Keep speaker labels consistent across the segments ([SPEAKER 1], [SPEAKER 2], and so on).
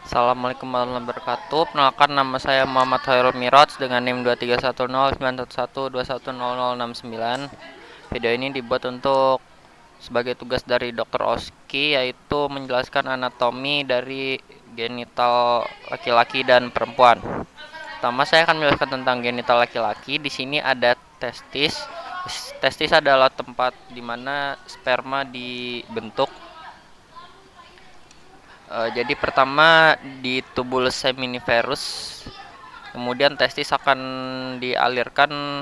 [SPEAKER 1] Assalamualaikum warahmatullahi wabarakatuh. Perkenalkan, nama saya Muhammad Khairul Miraj dengan NIM 231091121069. Video ini dibuat untuk sebagai tugas dari Dr. Oski, yaitu menjelaskan anatomi dari genital laki-laki dan perempuan. Pertama, saya akan menjelaskan tentang genital laki-laki. Di sini ada testis. Testis adalah tempat di mana sperma dibentuk. Jadi pertama di tubulus seminiferus, kemudian testis akan dialirkan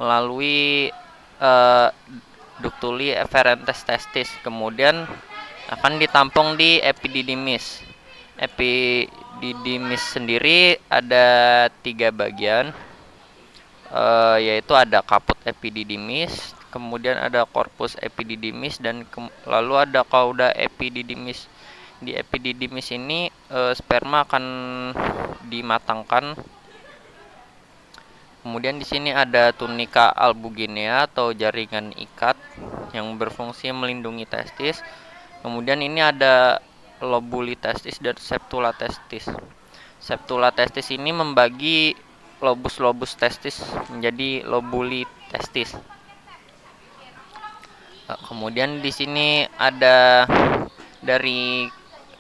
[SPEAKER 1] melalui uh, ductuli efferentes testis, kemudian akan ditampung di epididymis. Epididymis sendiri ada 3 bagian, yaitu ada kaput epididymis, kemudian ada korpus epididymis, dan lalu ada cauda epididymis. Di epididymis ini sperma akan dimatangkan. Kemudian di sini ada tunika albuginea atau jaringan ikat yang berfungsi melindungi testis. Kemudian ini ada lobuli testis dan septula testis. Septula testis ini membagi lobus-lobus testis menjadi lobuli testis. Kemudian di sini ada dari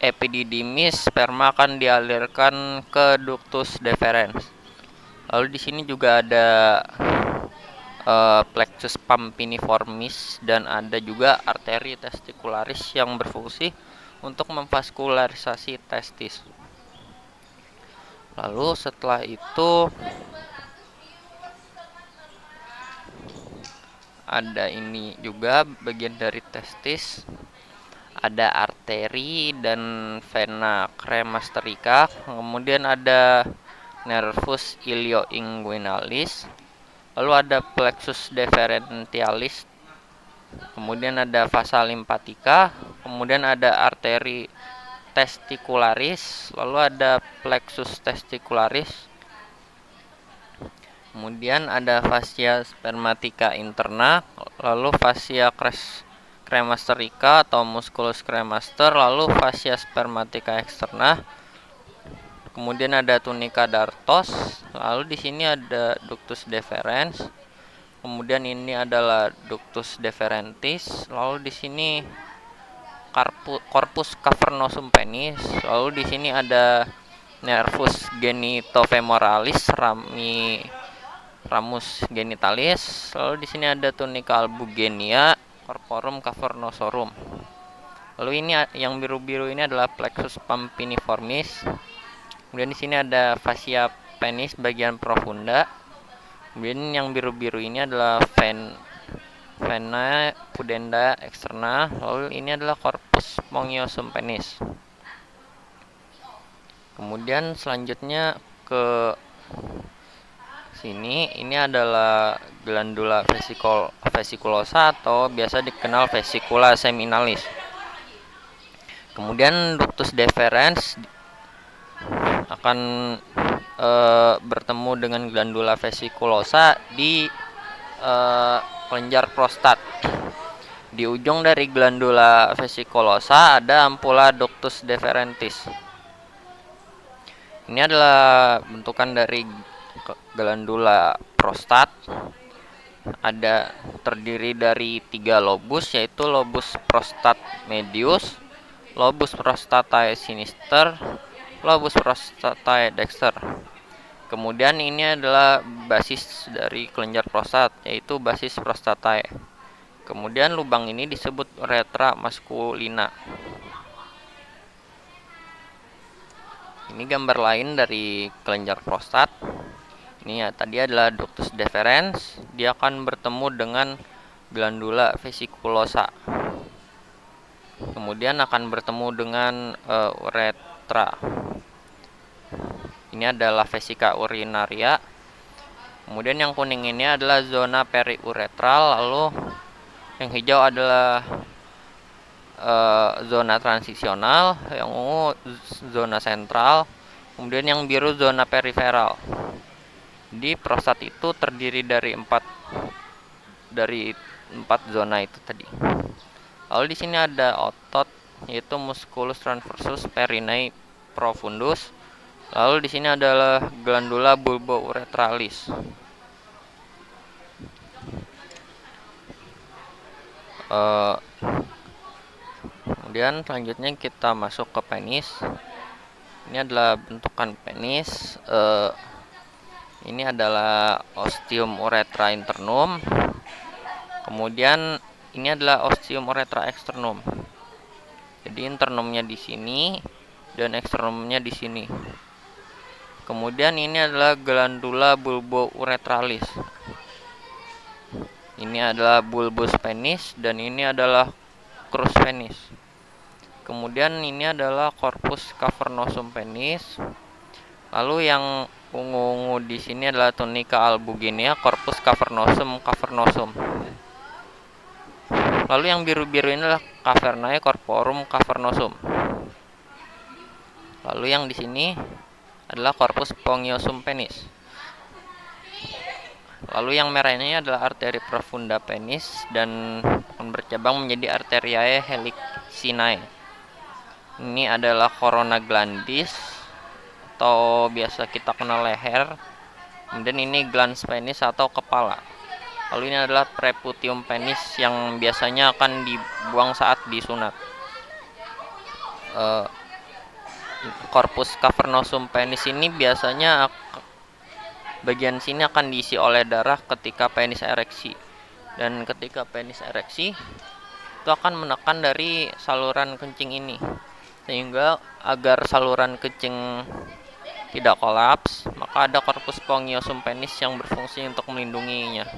[SPEAKER 1] epididymis, sperma akan dialirkan ke ductus deferens. Lalu di sini juga ada plexus pampiniformis dan ada juga arteri testicularis yang berfungsi untuk memvaskularisasi testis. Lalu setelah itu ada ini juga bagian dari testis, ada arteri dan vena cremasterika, kemudian ada nervus ilioinguinalis, lalu ada plexus deferentialis, kemudian ada vasa limpatica, kemudian ada arteri testicularis, lalu ada plexus testicularis, kemudian ada fascia spermatica interna, lalu fascia cremasterika atau musculus cremaster, lalu fascia spermatica externa, kemudian ada tunica dartos, lalu di sini ada ductus deferens, kemudian ini adalah ductus deferentis, lalu di sini corpus cavernosum penis, lalu di sini ada nervus genitofemoralis ramus genitalis, lalu di sini ada tunica albugenia corporum cavernosorum. Lalu ini yang biru-biru ini adalah plexus pampiniformis. Kemudian di sini ada fascia penis bagian profunda. Kemudian yang biru-biru ini adalah vena pudenda externa. Lalu ini adalah corpus spongiosum penis. Kemudian selanjutnya ke sini, ini adalah glandula vesiculosa atau biasa dikenal vesicula seminalis. Kemudian ductus deferens akan bertemu dengan glandula vesiculosa di kelenjar prostat. Di ujung dari glandula vesiculosa ada ampula ductus deferentis. Ini adalah bentukan dari glandula prostat. Ada terdiri dari 3 lobus, yaitu lobus prostat medius, lobus prostatae sinister, lobus prostatae dexter. Kemudian ini adalah basis dari kelenjar prostat, yaitu basis prostatae. Kemudian lubang ini disebut uretra maskulina. Ini gambar lain dari kelenjar prostat. Ini ya, tadi adalah ductus deferens, dia akan bertemu dengan glandula vesiculosa. Kemudian akan bertemu dengan uretra. Ini adalah vesika urinaria. Kemudian yang kuning ini adalah zona periuretral, lalu yang hijau adalah zona transisional, yang ungu zona sentral, kemudian yang biru zona periferal. Di prostat itu terdiri dari 4 zona itu tadi. Lalu di sini ada otot yaitu musculus transversus perineum profundus. Lalu di sini adalah glandula bulbouretralis. Kemudian selanjutnya kita masuk ke penis. Ini adalah bentukan penis. Ini adalah ostium uretra internum. Kemudian ini adalah ostium uretra externum. Jadi internumnya di sini dan externumnya di sini. Kemudian ini adalah glandula bulbouretralis. Ini adalah bulbus penis dan ini adalah crus penis. Kemudian ini adalah corpus cavernosum penis. Lalu yang ungu-ungu di sini adalah tunica albuginea, corpus cavernosum. Lalu yang biru-biru ini adalah cavernae corporum cavernosum. Lalu yang di sini adalah corpus spongiosum penis. Lalu yang merah ini adalah arteri profunda penis dan akan bercabang menjadi arteriae helixinae. Ini adalah corona glandis atau biasa kita kenal leher. Kemudian ini glans penis atau kepala. Lalu ini adalah preputium penis yang biasanya akan dibuang saat disunat. Corpus cavernosum penis ini biasanya bagian sini akan diisi oleh darah ketika penis ereksi. Dan ketika penis ereksi itu akan menekan dari saluran kencing ini, sehingga agar saluran kencing tidak kolaps, maka ada corpus spongiosum penis yang berfungsi untuk melindunginya.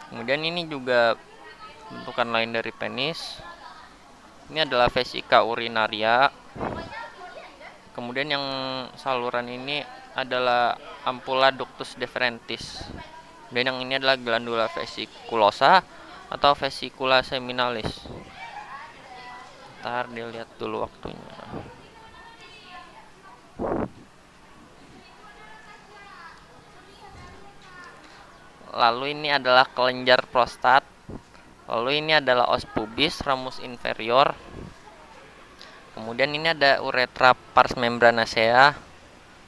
[SPEAKER 1] Kemudian ini juga bentukan lain dari penis. Ini adalah vesika urinaria. Kemudian yang saluran ini adalah ampulla ductus deferentis. Dan yang ini adalah glandula vesiculosa atau vesicula seminalis. Ntar dilihat dulu waktunya. Lalu ini adalah kelenjar prostat. Lalu ini adalah os pubis, ramus inferior. Kemudian ini ada uretra pars membranacea.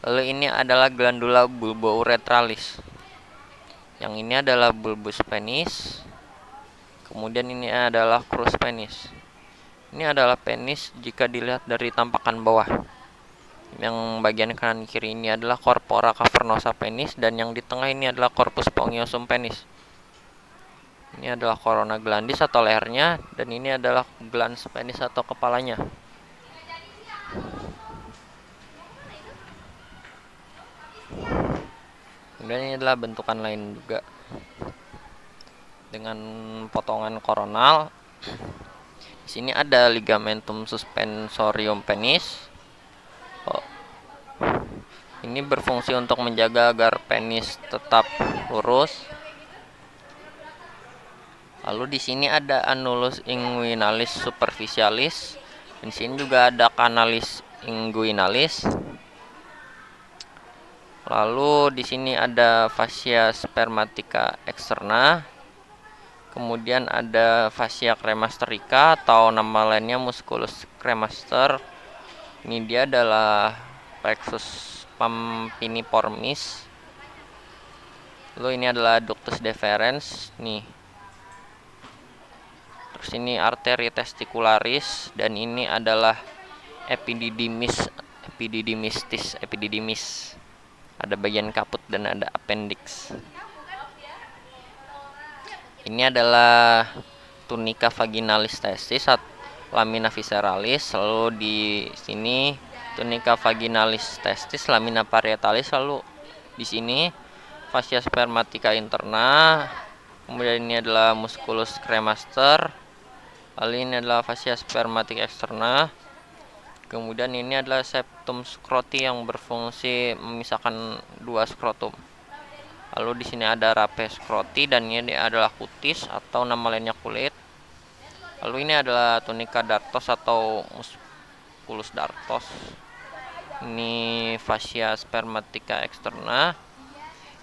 [SPEAKER 1] Lalu ini adalah glandula bulbouretralis. Yang ini adalah bulbus penis. Kemudian ini adalah crus penis. Ini adalah penis jika dilihat dari tampakan bawah. Yang bagian kanan kiri ini adalah corpora cavernosa penis dan yang di tengah ini adalah corpus spongiosum penis. Ini adalah corona glandis atau lehernya dan ini adalah glans penis atau kepalanya. Kemudian ini adalah bentukan lain juga dengan potongan koronal. Di sini ada ligamentum suspensorium penis. Ini berfungsi untuk menjaga agar penis tetap lurus. Lalu di sini ada annulus inguinalis superficialis. Di sini juga ada canalis inguinalis. Lalu di sini ada fascia spermatica externa. Kemudian ada fascia cremasterika atau nama lainnya musculus cremaster. Ini dia adalah plexus pampiniformis. Lalu ini adalah ductus deferens nih. Terus ini arteri testicularis dan ini adalah epididymis. Ada bagian kaput dan ada appendix. Ini adalah tunica vaginalis testis atau lamina visceralis. Lalu di sini tunica vaginalis testis, lamina parietalis. Lalu di sini fascia spermatica interna. Kemudian ini adalah musculus cremaster. Lalu ini adalah fascia spermatica externa. Kemudian ini adalah septum scroti yang berfungsi memisahkan dua skrotum. Lalu di sini ada rape scroti dan ini adalah cutis atau nama lainnya kulit. Lalu ini adalah tunica dartos atau musculus dartos. Ini fascia spermatica externa.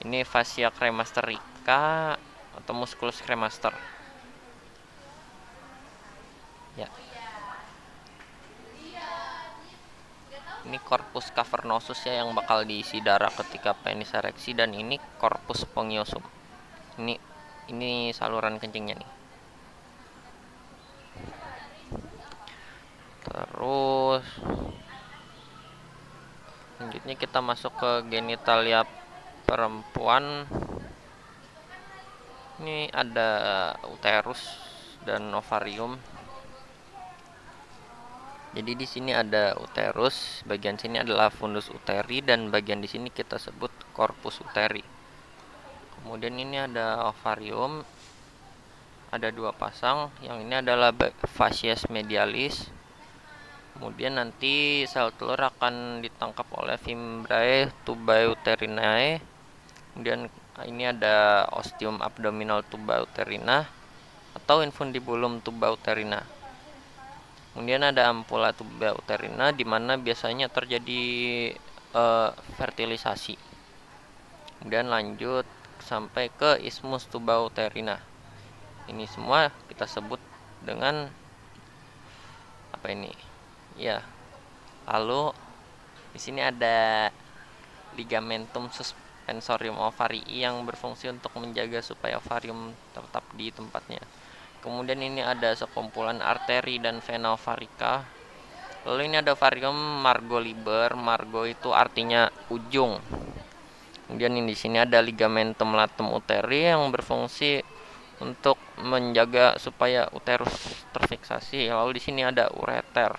[SPEAKER 1] Ini fascia cremasterika atau musculus cremaster. Ya, ini korpus cavernosus ya yang bakal diisi darah ketika penis ereksi, dan ini korpus spongiosum. Ini saluran kencingnya nih. Terus selanjutnya kita masuk ke genitalia perempuan. Ini ada uterus dan ovarium. Jadi di sini ada uterus, bagian sini adalah fundus uteri, dan bagian di sini kita sebut corpus uteri. Kemudian ini ada ovarium, ada 2 pasang. Yang ini adalah facies medialis. Kemudian nanti sel telur akan ditangkap oleh fimbriae tubae uterinae. Kemudian ini ada ostium abdominal tuba uterina atau infundibulum tuba uterina. Kemudian ada ampula tuba uterina, di mana biasanya terjadi fertilisasi. Kemudian lanjut sampai ke isthmus tuba uterina. Ini semua kita sebut dengan apa ini? Ya. Lalu di sini ada ligamentum suspensorium ovarii yang berfungsi untuk menjaga supaya ovarium tetap di tempatnya. Kemudian ini ada sekumpulan arteri dan vena ovarica. Lalu ini ada ovarium margo liber. Margo itu artinya ujung. Kemudian di sini ada ligamentum latum uteri yang berfungsi untuk menjaga supaya uterus terfiksasi. Lalu di sini ada ureter.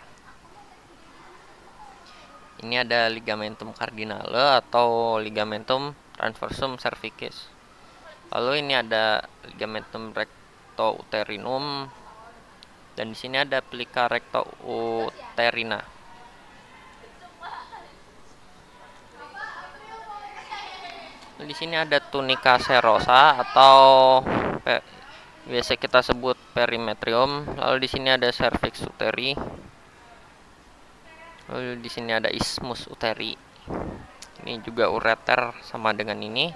[SPEAKER 1] Ini ada ligamentum cardinale atau ligamentum transversum cervicis. Lalu ini ada ligamentum recto-uterinum, dan di sini ada plica recto-uterina. Di sini ada tunica serosa atau biasa kita sebut perimetrium. Lalu di sini ada cervix uteri. Lalu di sini ada isthmus uteri. Ini juga ureter sama dengan ini.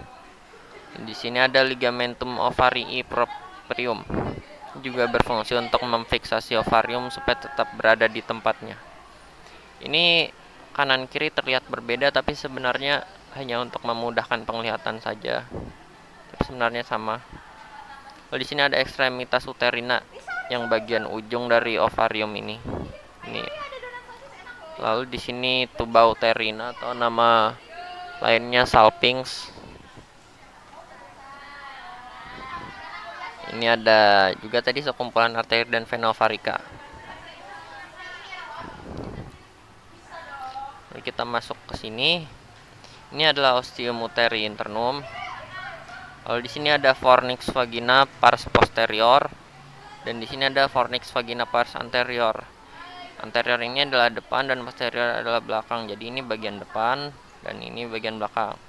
[SPEAKER 1] Di sini ada ligamentum ovarii proprium. Juga berfungsi untuk memfiksasi ovarium supaya tetap berada di tempatnya. Ini kanan kiri terlihat berbeda, tapi sebenarnya hanya untuk memudahkan penglihatan saja. Tapi sebenarnya sama. Lalu di sini ada ekstremitas uterina yang bagian ujung dari ovarium ini. Lalu di sini tuba uterina atau nama lainnya salpinx. Ini ada juga tadi sekumpulan arteri dan vena ovarica. Lalu kita masuk ke sini. Ini adalah ostium uteri internum. Lalu di sini ada fornix vagina pars posterior, dan di sini ada fornix vagina pars anterior. Anterior ini adalah depan dan posterior adalah belakang. Jadi ini bagian depan dan ini bagian belakang.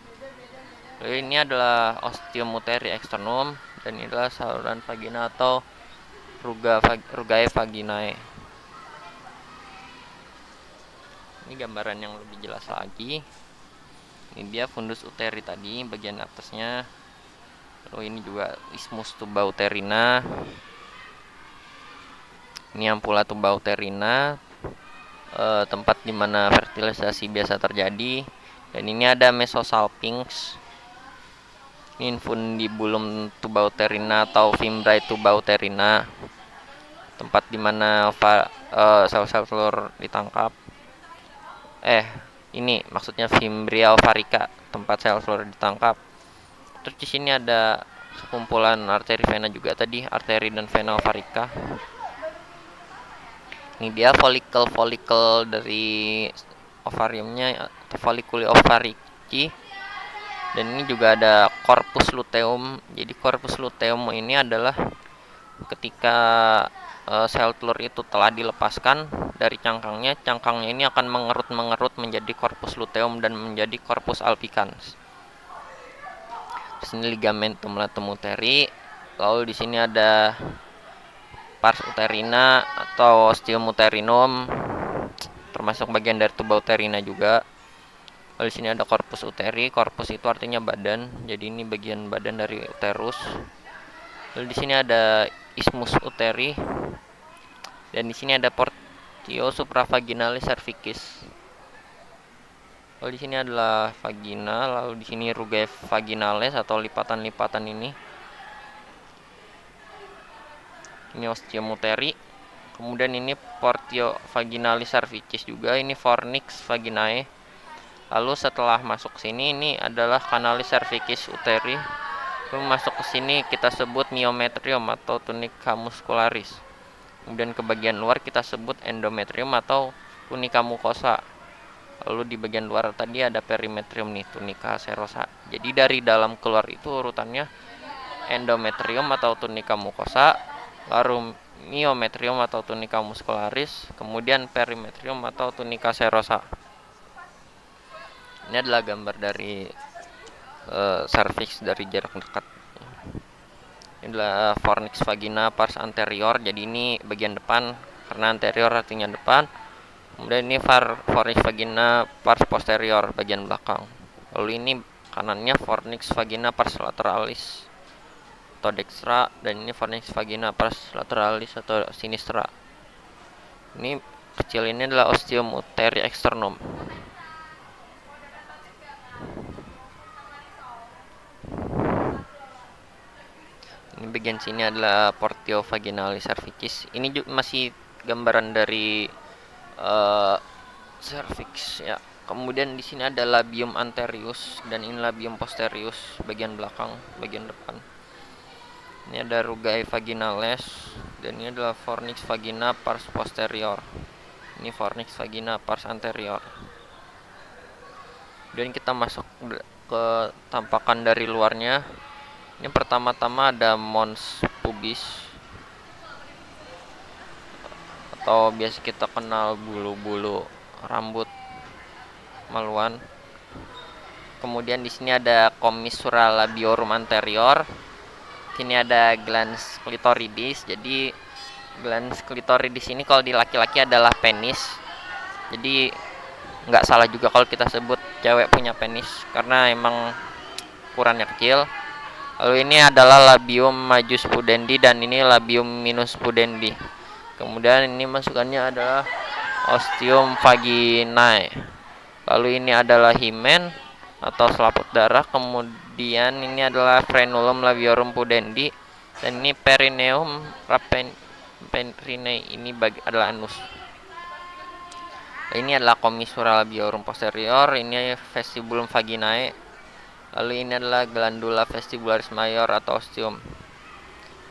[SPEAKER 1] Lalu ini adalah ostium uteri externum, dan ini adalah saluran vagina atau rugae vaginae. Ini gambaran yang lebih jelas lagi. Ini dia fundus uteri tadi bagian atasnya. Lalu ini juga isthmus tuba uterina. Ini ampula tuba uterina, tempat dimana fertilisasi biasa terjadi. Dan ini ada mesosalpinx. Ini infundibulum tuba uterina atau fimbriae tuba uterina, tempat dimana sel-sel telur ditangkap. Ini maksudnya fimbria ovarica, tempat sel telur ditangkap. Terus di sini ada sekumpulan arteri vena juga tadi, arteri dan vena ovarica. Ini dia folikel dari ovariumnya atau folikuli ovarici. Dan ini juga ada corpus luteum. Jadi corpus luteum ini adalah ketika sel telur itu telah dilepaskan dari cangkangnya ini akan mengerut menjadi corpus luteum dan menjadi corpus albicans. Di sini ligamentum latum uteri. Lalu di sini ada pars uterina atau ostium uterinum, termasuk bagian dari tuba uterina juga. Lalu di sini ada corpus uteri. Corpus itu artinya badan. Jadi ini bagian badan dari uterus. Lalu di sini ada isthmus uteri. Dan di sini ada portio supravaginalis cervicis. Lalu di sini adalah vagina, lalu di sini rugae vaginales atau lipatan-lipatan ini. Ini ostium uteri. Kemudian ini portio vaginalis cervicis juga, ini fornix vaginae. Lalu setelah masuk sini ini adalah kanalis cervicis uteri. Lalu masuk ke sini kita sebut myometrium atau tunica muscularis. Kemudian ke bagian luar kita sebut endometrium atau tunica mucosa. Lalu di bagian luar tadi ada perimetrium nih, tunica serosa. Jadi dari dalam keluar itu urutannya endometrium atau tunica mucosa, lalu myometrium atau tunica muscularis, kemudian perimetrium atau tunica serosa. Ini adalah gambar dari cervix dari jarak dekat. Ini adalah fornix vagina pars anterior, jadi ini bagian depan karena anterior artinya depan. Kemudian ini fornix vagina pars posterior, bagian belakang. Lalu ini kanannya fornix vagina pars lateralis atau dextra, dan ini fornix vagina pars lateralis atau sinistra. Ini kecil ini adalah ostium uteri externum. Ini bagian sini adalah portio vaginalis cervicis. Ini juga masih gambaran dari cervix ya. Kemudian di sini ada labium anterius dan ini labium posterius, bagian belakang, bagian depan. Ini ada rugae vaginales dan ini adalah fornix vagina pars posterior. Ini fornix vagina pars anterior. Dan kita masuk ke tampakan dari luarnya. Ini pertama-tama ada mons pubis atau biasa kita kenal bulu-bulu rambut maluan. Kemudian di sini ada commissura labiorum anterior. Sini ada glans clitoridis. Jadi glans clitoridis ini kalau di laki-laki adalah penis. Jadi nggak salah juga kalau kita sebut cewek punya penis karena emang ukurannya kecil. Lalu ini adalah labium majus pudendi dan ini labium minus pudendi. Kemudian ini masukannya adalah ostium vaginae. Lalu ini adalah himen atau selaput darah. Kemudian ini adalah frenulum labiorum pudendi dan ini perineum raperinei, ini adalah anus. Ini adalah commissura labiorum posterior, ini vestibulum vaginae. Lalu ini adalah glandula vestibularis major atau ostium.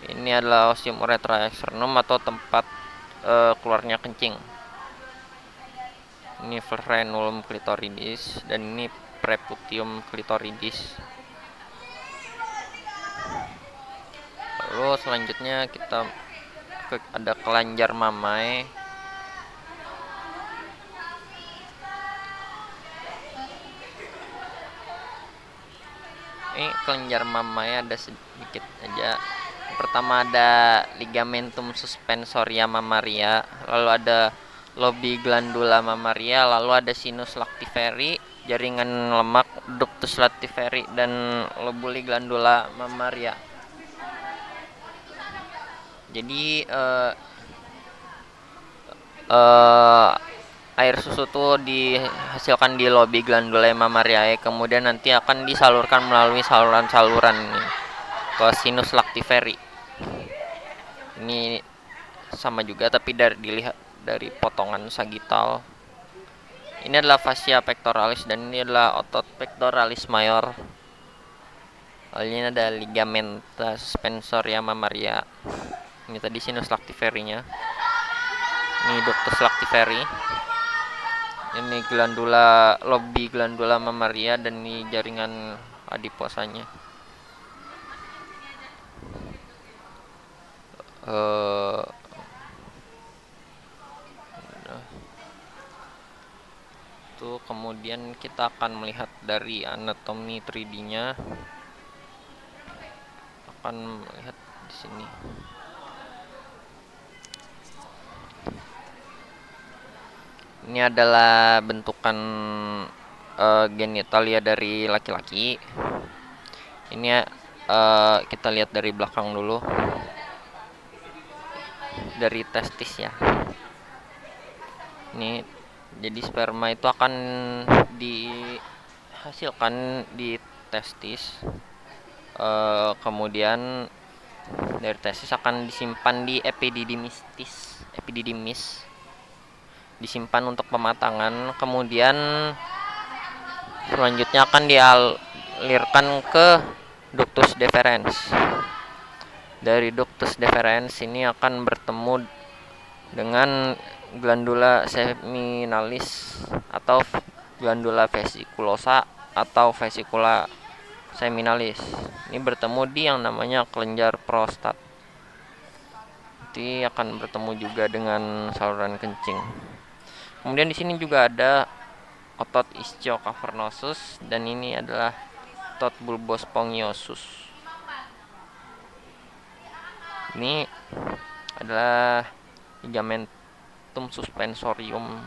[SPEAKER 1] Ini adalah ostium uretra externum atau tempat keluarnya kencing. Ini frenulum clitoridis dan ini preputium clitoridis. Lalu selanjutnya kita ada kelenjar mamae. Ini kelenjar mamae ada sedikit aja. Pertama ada ligamentum suspensoria mammaria, lalu ada lobi glandula mammaria, lalu ada sinus lactiferi, jaringan lemak, ductus lactiferi, dan lobuli glandula mammaria. Jadi air susu tuh dihasilkan di lobi glandula mammariae, kemudian nanti akan disalurkan melalui saluran-saluran ke sinus lactiferi. Ini sama juga tapi dilihat dari potongan sagital. Ini adalah fascia pectoralis dan ini adalah otot pectoralis major. Lalu ini ada ligamenta suspensoria mammaria. Ini tadi sinus lactiferinya. Ini ductus lactiferi. Ini glandula, lobi glandula mammaria, dan ini jaringan adiposanya. Itu kemudian kita akan melihat dari anatomi 3D-nya. Akan melihat di sini. Ini adalah bentukan genitalia dari laki-laki. Ini kita lihat dari belakang dulu, dari testis ya. Ini jadi sperma itu akan dihasilkan di testis. Kemudian dari testis akan disimpan di epididymis, disimpan untuk pematangan. Kemudian selanjutnya akan dialirkan ke ductus deferens. Dari ductus deferens ini akan bertemu dengan glandula seminalis atau glandula vesiculosa atau vesicula seminalis. Ini bertemu di yang namanya kelenjar prostat. Nanti akan bertemu juga dengan saluran kencing. Kemudian di sini juga ada otot ischiocavernosus dan ini adalah otot bulbospongiosus. Ini adalah ligamentum suspensorium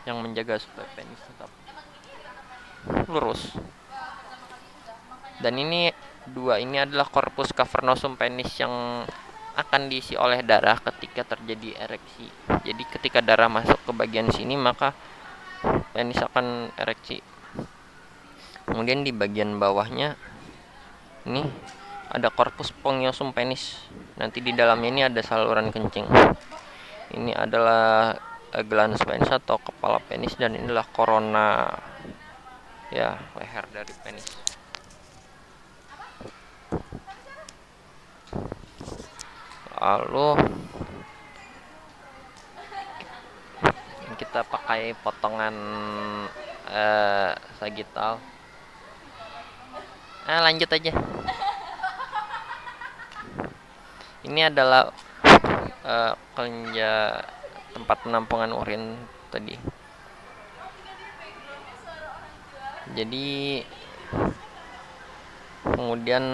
[SPEAKER 1] yang menjaga supaya penis tetap lurus. Dan ini adalah corpus cavernosum penis yang akan diisi oleh darah ketika terjadi ereksi. Jadi ketika darah masuk ke bagian sini maka penis akan ereksi. Kemudian di bagian bawahnya ini ada corpus spongiosum penis. Nanti di dalamnya ini ada saluran kencing. Ini adalah glans penis atau kepala penis dan inilah korona, ya, leher dari penis. Lalu kita pakai potongan sagittal. Lanjut aja. Ini adalah kelenjar tempat penampungan urin tadi. Jadi kemudian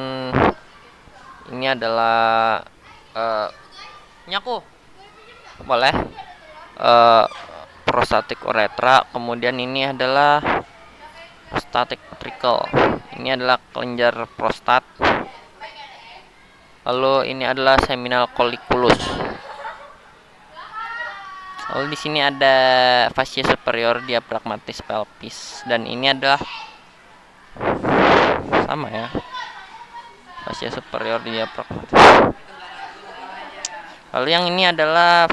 [SPEAKER 1] ini adalah nyaku boleh prostatic uretra. Kemudian ini adalah prostatic ventricle. Ini adalah kelenjar prostat. Lalu ini adalah seminal colliculus. Lalu di sini ada fascia superior diaphragmatis pelvis dan ini adalah sama ya. Fascia superior diaphragmatis. Lalu yang ini adalah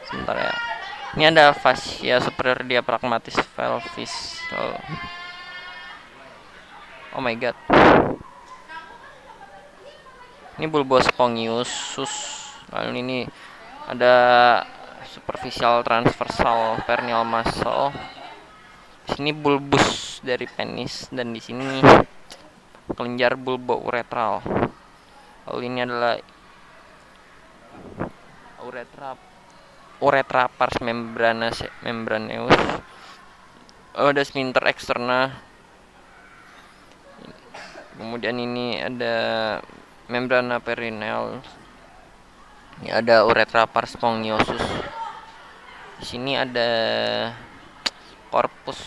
[SPEAKER 1] sebentar ya. Ini ada fascia superior diaphragmatis pelvis. Oh my god. Ini bulbospongiosus. Lalu ini ada superficial transversal perineal muscle. Di sini bulbus dari penis dan di sini kelenjar bulbouretral. Lalu ini adalah uretra pars membraneus. Ada sphincter externa. Kemudian ini ada membrana perineal. Ini ada uretra pars spongiosus. Di sini ada corpus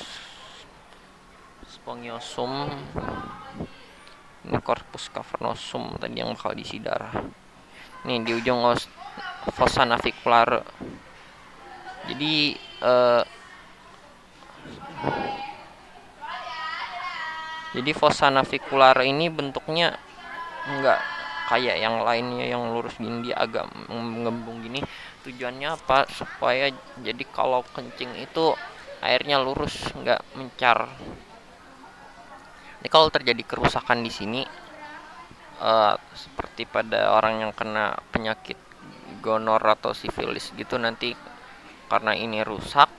[SPEAKER 1] spongiosum. Ini corpus cavernosum tadi yang bakal diisi darah. Nih di ujung fossa navicular. Jadi fossa navicular ini bentuknya enggak kayak yang lainnya yang lurus gini, dia agak mengembung gini. Tujuannya apa? Supaya jadi kalau kencing itu airnya lurus, enggak mencar. Ini kalau terjadi kerusakan di sini seperti pada orang yang kena penyakit gonor atau sifilis gitu, nanti karena ini rusak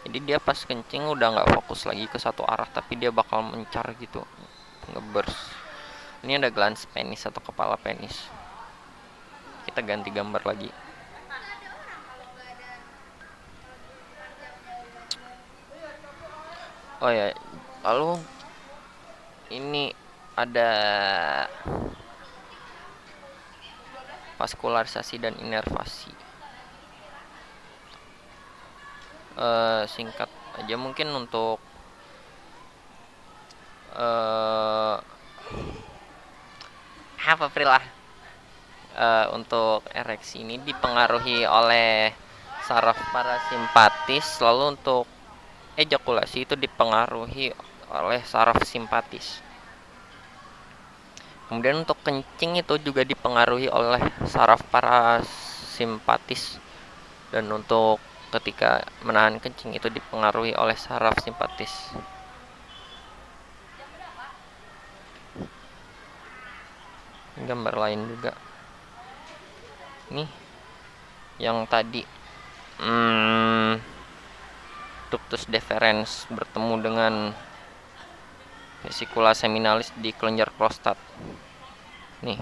[SPEAKER 1] jadi dia pas kencing udah nggak fokus lagi ke satu arah tapi dia bakal mencar gitu, ngebers. Ini ada glans penis atau kepala penis. Kita ganti gambar lagi. Oh ya, lalu ini ada vaskularisasi dan inervasi. Singkat aja mungkin untuk apa Prilah untuk ereksi ini dipengaruhi oleh saraf parasimpatis, lalu untuk ejakulasi itu dipengaruhi oleh saraf simpatis. Kemudian untuk kencing itu juga dipengaruhi oleh saraf parasimpatis, dan untuk ketika menahan kencing itu dipengaruhi oleh saraf simpatis. Gambar lain juga nih yang tadi ductus deferens bertemu dengan vesicula seminalis di kelenjar prostat. Nih,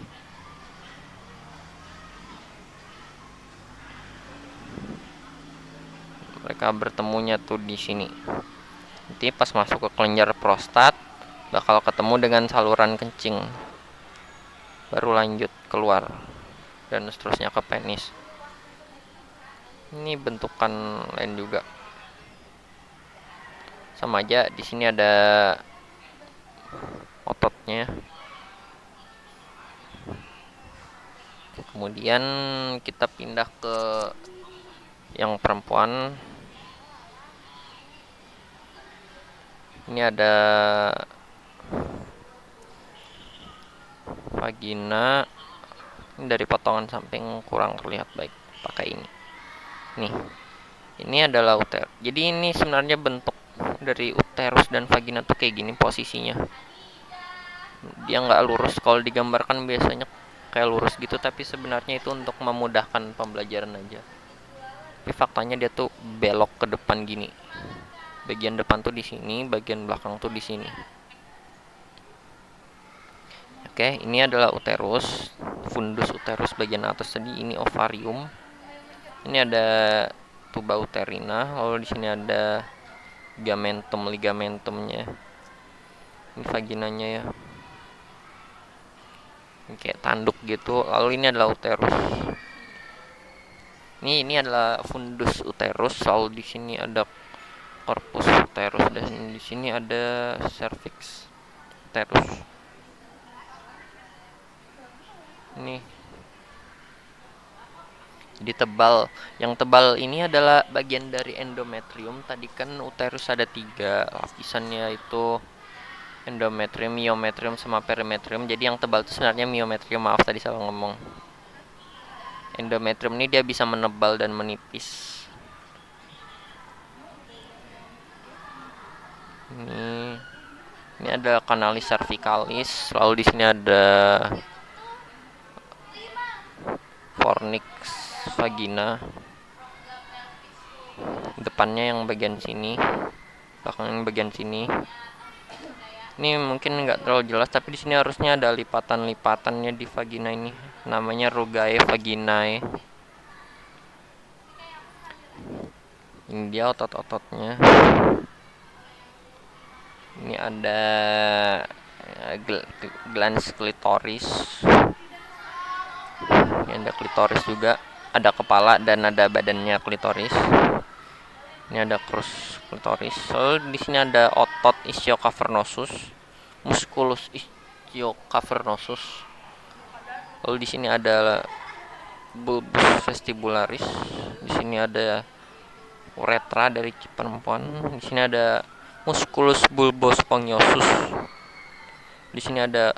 [SPEAKER 1] mereka bertemunya tuh di sini. Nanti pas masuk ke kelenjar prostat bakal ketemu dengan saluran kencing, baru lanjut keluar dan seterusnya ke penis. Ini bentukan lain juga sama aja. Di sini ada ototnya. Kemudian kita pindah ke yang perempuan. Ini ada vagina. Ini dari potongan samping kurang terlihat baik pakai ini. Nih, ini adalah uterus. Jadi ini sebenarnya bentuk dari uterus dan vagina tuh kayak gini posisinya. Dia nggak lurus. Kalau digambarkan biasanya kayak lurus gitu, tapi sebenarnya itu untuk memudahkan pembelajaran aja. Tapi faktanya dia tuh belok ke depan gini. Bagian depan tuh di sini, bagian belakang tuh di sini. Oke, ini adalah uterus, fundus uterus bagian atas tadi. Ini ovarium. Ini ada tuba uterina, lalu di sini ada ligamentumnya. Ini vaginanya ya. Ini kayak tanduk gitu. Lalu ini adalah uterus. Ini adalah fundus uterus. Lalu di sini ada corpus uterus dan di sini ada cervix uterus. Ini jadi tebal. Yang tebal ini adalah bagian dari endometrium. Tadi kan uterus ada 3 lapisannya, itu endometrium, myometrium, sama perimetrium. Jadi yang tebal itu sebenarnya myometrium. Maaf tadi salah ngomong. Endometrium ini dia bisa menebal dan menipis. Ini ada kanalis cervicalis. Lalu di sini ada fornix vagina. Depannya yang bagian sini, belakang yang bagian sini. Ini mungkin nggak terlalu jelas, tapi di sini harusnya ada lipatan-lipatannya di vagina ini. Namanya rugae vaginae. Ini dia otot-ototnya. Ini ada glans klitoris. Ini ada klitoris juga. Ada kepala dan ada badannya klitoris. Ini ada crus klitoris. Lalu di sini ada otot ischiocavernosus, musculus ischiocavernosus. Lalu di sini ada bulbus vestibularis. Di sini ada uretra dari perempuan. Di sini ada musculus bulbus sponiosus. Di sini ada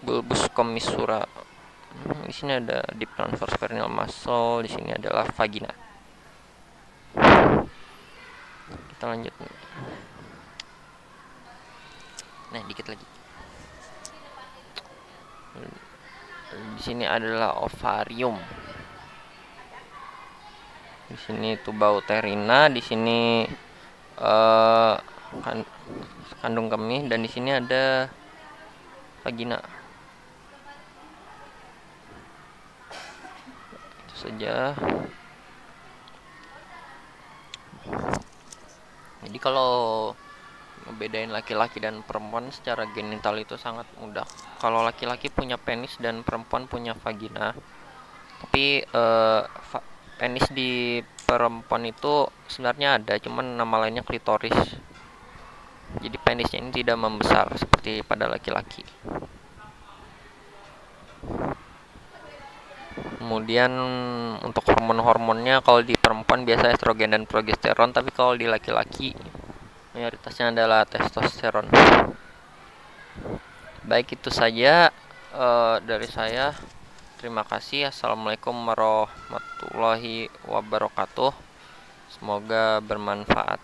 [SPEAKER 1] bulbus commissura. Di sini ada deep transverse perineal muscle. Di sini adalah vagina. Kita lanjut. Nah, dikit lagi. Di sini adalah ovarium. Di sini tuba uterina, di sini kandung kemih, dan di sini ada vagina. Itu saja. Jadi kalau ngebedain laki-laki dan perempuan secara genital itu sangat mudah. Kalau laki-laki punya penis dan perempuan punya vagina. Tapi penis di perempuan itu sebenarnya ada, cuman nama lainnya klitoris. Jadi penisnya ini tidak membesar seperti pada laki-laki. Kemudian untuk hormon-hormonnya, kalau di perempuan biasa estrogen dan progesteron, tapi kalau di laki-laki mayoritasnya adalah testosteron. Baik, itu saja dari saya. Terima kasih. Assalamualaikum warahmatullahi wabarakatuh. Semoga bermanfaat.